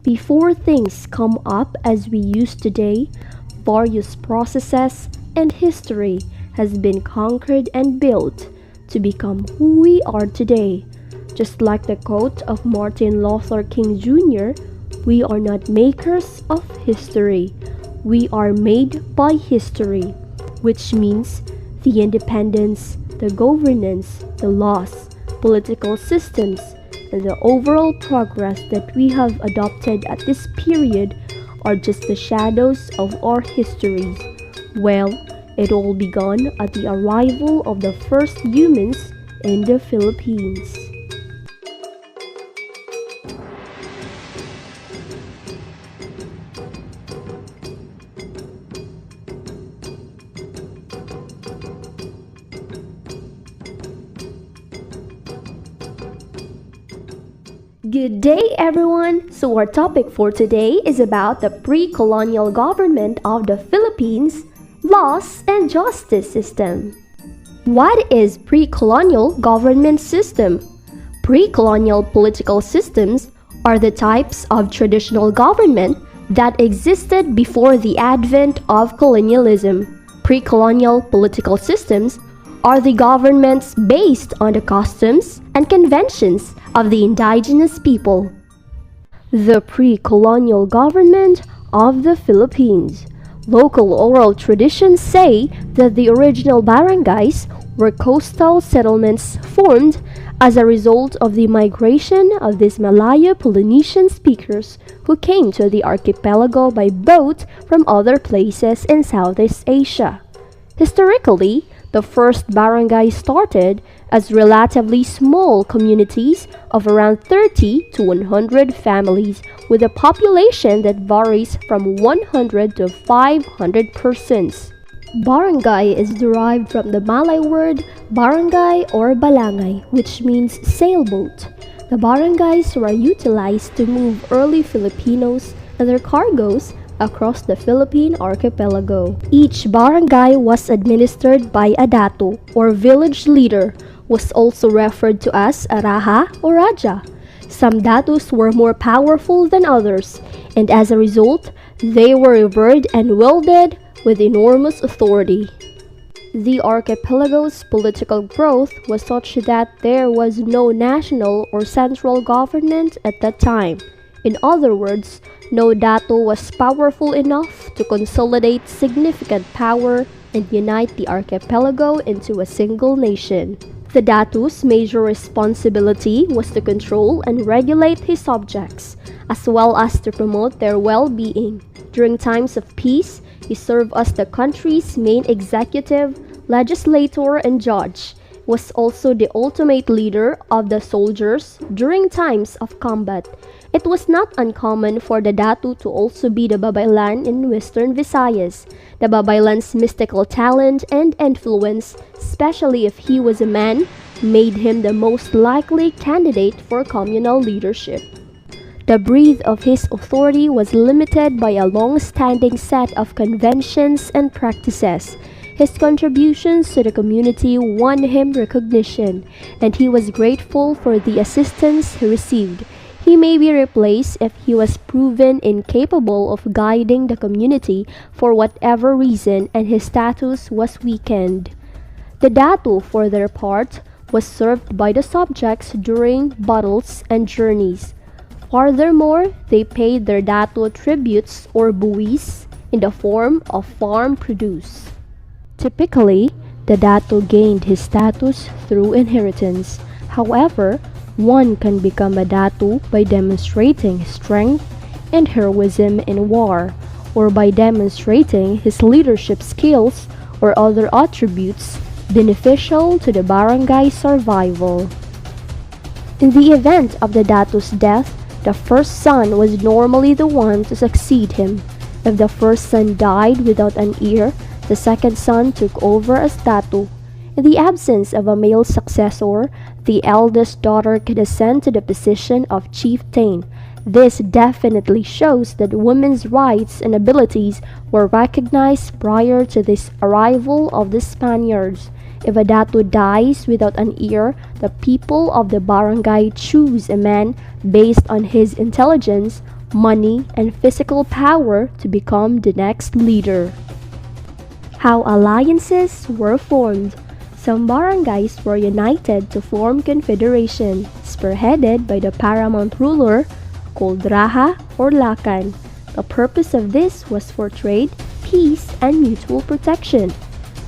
Before things come up as we use today, various processes and history has been conquered and built to become who we are today. Just like the quote of Martin Luther King Jr., we are not makers of history. We are made by history, which means the independence, the governance, the laws, political systems, and the overall progress that we have adopted at this period are just the shadows of our histories. Well, it all began at the arrival of the first humans in the Philippines. Good day, everyone! So our topic for today is about the pre-colonial government of the Philippines, laws and justice system. What is pre-colonial government system? Pre-colonial political systems are the types of traditional government that existed before the advent of colonialism. Pre-colonial political systems are the governments based on the customs and conventions of the indigenous people. The pre-colonial government of the Philippines. Local oral traditions say that the original barangays were coastal settlements formed as a result of the migration of these Malayo-Polynesian speakers who came to the archipelago by boat from other places in Southeast Asia. Historically, the first barangay started as relatively small communities of around 30 to 100 families with a population that varies from 100 to 500 persons. Barangay is derived from the Malay word barangay or balangay, which means sailboat. The barangays were utilized to move early Filipinos and their cargoes across the Philippine archipelago. Each barangay was administered by a dato or village leader, was also referred to as a raja or raja. Some datos were more powerful than others, and as a result, they were revered and wielded with enormous authority. The archipelago's political growth was such that there was no national or central government at that time. In other words, no dato was powerful enough to consolidate significant power and unite the archipelago into a single nation. The dato's major responsibility was to control and regulate his subjects, as well as to promote their well-being. During times of peace, he served as the country's main executive, legislator, and judge. Was also the ultimate leader of the soldiers during times of combat. It was not uncommon for the dato to also be the babaylan in Western Visayas. The babaylan's mystical talent and influence, especially if he was a man, made him the most likely candidate for communal leadership. The breadth of his authority was limited by a long-standing set of conventions and practices. His contributions to the community won him recognition, and he was grateful for the assistance he received. He may be replaced if he was proven incapable of guiding the community for whatever reason and his status was weakened. The dato, for their part, was served by the subjects during battles and journeys. Furthermore, they paid their dato tributes or buwis in the form of farm produce. Typically, the dato gained his status through inheritance. However, one can become a dato by demonstrating strength and heroism in war, or by demonstrating his leadership skills or other attributes beneficial to the barangay survival. In the event of the dato's death, the first son was normally the one to succeed him. If the first son died without an heir, the second son took over as dato. In the absence of a male successor, the eldest daughter could ascend to the position of chieftain. This definitely shows that women's rights and abilities were recognized prior to this arrival of the Spaniards. If a dato dies without an heir, the people of the barangay choose a man based on his intelligence money, and physical power to become the next leader. How alliances were formed. Some barangays were united to form confederation, spearheaded by the paramount ruler called Raha or Lakan. The purpose of this was for trade, peace, and mutual protection.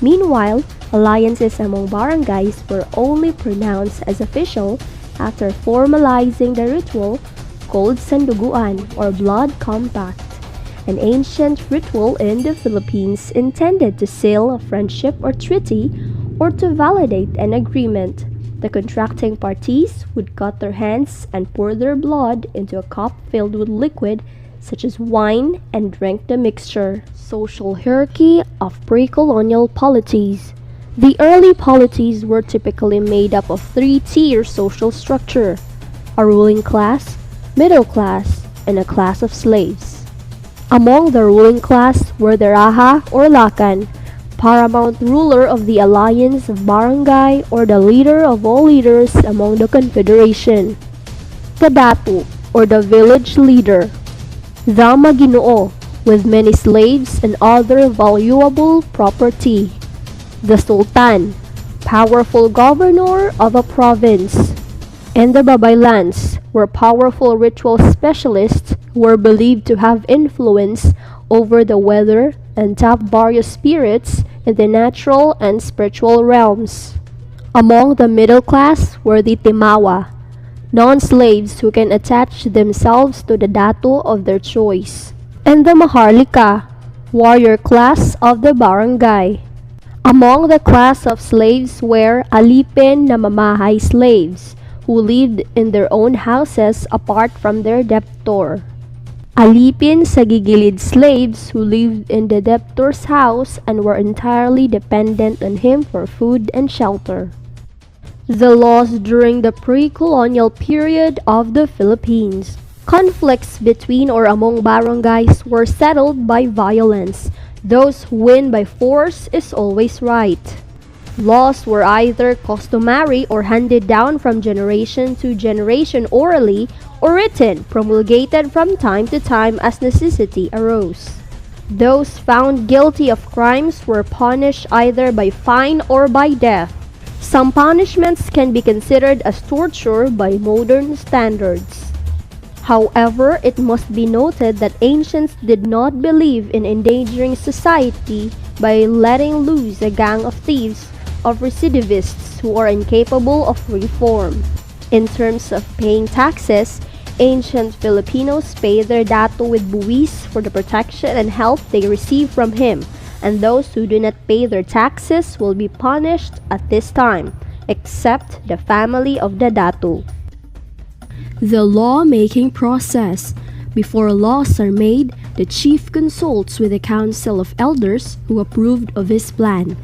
Meanwhile, alliances among barangays were only pronounced as official after formalizing the ritual called sanduguan or blood compact, an ancient ritual in the Philippines intended to seal a friendship or treaty or to validate an agreement. The contracting parties would cut their hands and pour their blood into a cup filled with liquid such as wine and drink the mixture. Social hierarchy of pre-colonial polities. The early polities were typically made up of three-tier social structure: a ruling class, middle class, and a class of slaves. Among the ruling class were the Raha or Lakan, paramount ruler of the alliance of barangay or the leader of all leaders among the confederation. The Datu or the village leader. The Maginoo, with many slaves and other valuable property. The Sultan, powerful governor of a province. And the Babaylans were powerful ritual specialists who were believed to have influence over the weather and tap various spirits in the natural and spiritual realms. Among the middle class were the Timawa, non-slaves who can attach themselves to the datu of their choice, and the Maharlika, warrior class of the barangay. Among the class of slaves were alipin na mamahay slaves, who lived in their own houses apart from their debtor. Alipin sa gigilid slaves who lived in the debtor's house and were entirely dependent on him for food and shelter. The laws during the pre-colonial period of the Philippines. Conflicts between or among barangays were settled by violence. Those who win by force is always right. Laws were either customary or handed down from generation to generation orally or written, promulgated from time to time as necessity arose. Those found guilty of crimes were punished either by fine or by death. Some punishments can be considered as torture by modern standards. However, it must be noted that ancients did not believe in endangering society by letting loose a gang of thieves, of recidivists who are incapable of reform. In terms of paying taxes, ancient Filipinos paid their dato with buwis for the protection and help they receive from him, and those who do not pay their taxes will be punished at this time, except the family of the dato. The lawmaking process. Before laws are made, the chief consults with the council of elders who approved of his plan.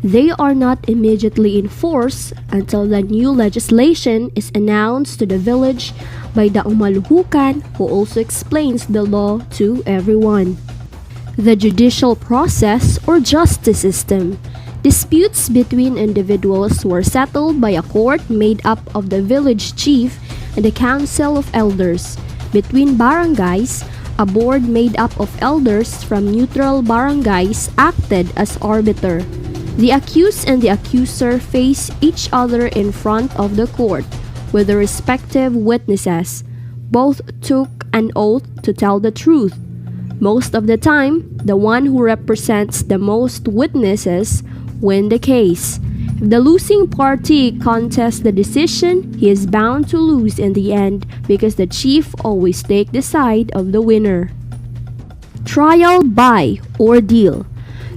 They are not immediately in force until the new legislation is announced to the village by the umaluhukan, who also explains the law to everyone. The judicial process or justice system. Disputes between individuals were settled by a court made up of the village chief and the council of elders. Between barangays, a board made up of elders from neutral barangays acted as arbiter. The accused and the accuser face each other in front of the court with the respective witnesses. Both took an oath to tell the truth. Most of the time, the one who represents the most witnesses win the case. If the losing party contests the decision, he is bound to lose in the end because the chief always takes the side of the winner. Trial by ordeal.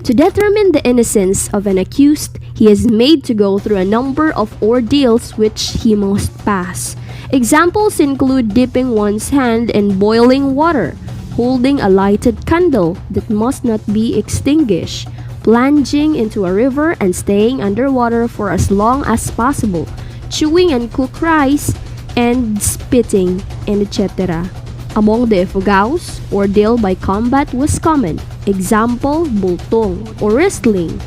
To determine the innocence of an accused, he is made to go through a number of ordeals which he must pass. Examples include dipping one's hand in boiling water, holding a lighted candle that must not be extinguished, plunging into a river and staying underwater for as long as possible, chewing and cooked rice, and spitting, and etc. Among the Ifugaos, ordeal by combat was common. Example, bultong or wrestling,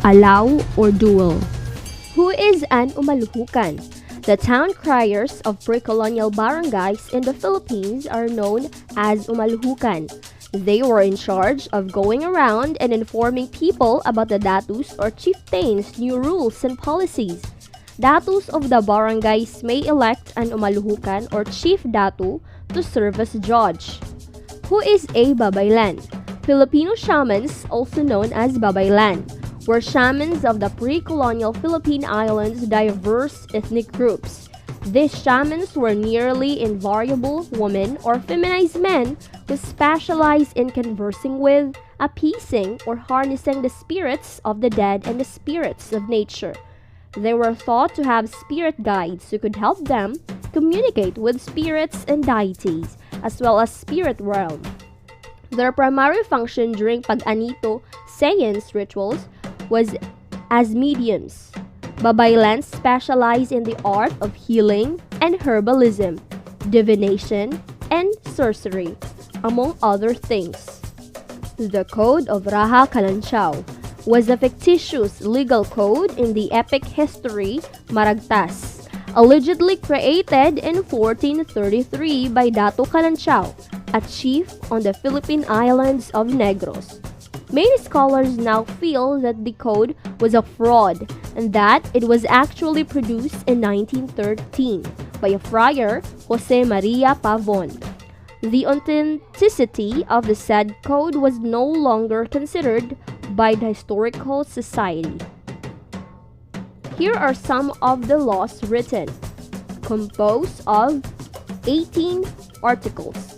alaw or duel. Who is an umaluhukan? The town criers of pre-colonial barangays in the Philippines are known as umalhukan. They were in charge of going around and informing people about the datus or chieftains' new rules and policies. Datus of the barangays may elect an umalhukan or chief datu to serve as judge. Who is a babaylan? Filipino shamans, also known as babaylan, were shamans of the pre-colonial Philippine Islands' diverse ethnic groups. These shamans were nearly invariable women or feminized men who specialized in conversing with, appeasing, or harnessing the spirits of the dead and the spirits of nature. They were thought to have spirit guides who could help them communicate with spirits and deities, as well as spirit realm. Their primary function during pag-anito seance rituals was as mediums. Babaylans specialized in the art of healing and herbalism, divination, and sorcery, among other things. The Code of Raha Kalanchaw was a fictitious legal code in the epic history Maragtas, allegedly created in 1433 by Dato Kalanchaw, a chief on the Philippine islands of Negros. Many scholars now feel that the code was a fraud and that it was actually produced in 1913 by a friar, Jose Maria Pavon. The authenticity of the said code was no longer considered by the Historical Society. Here are some of the laws written, composed of 18 articles.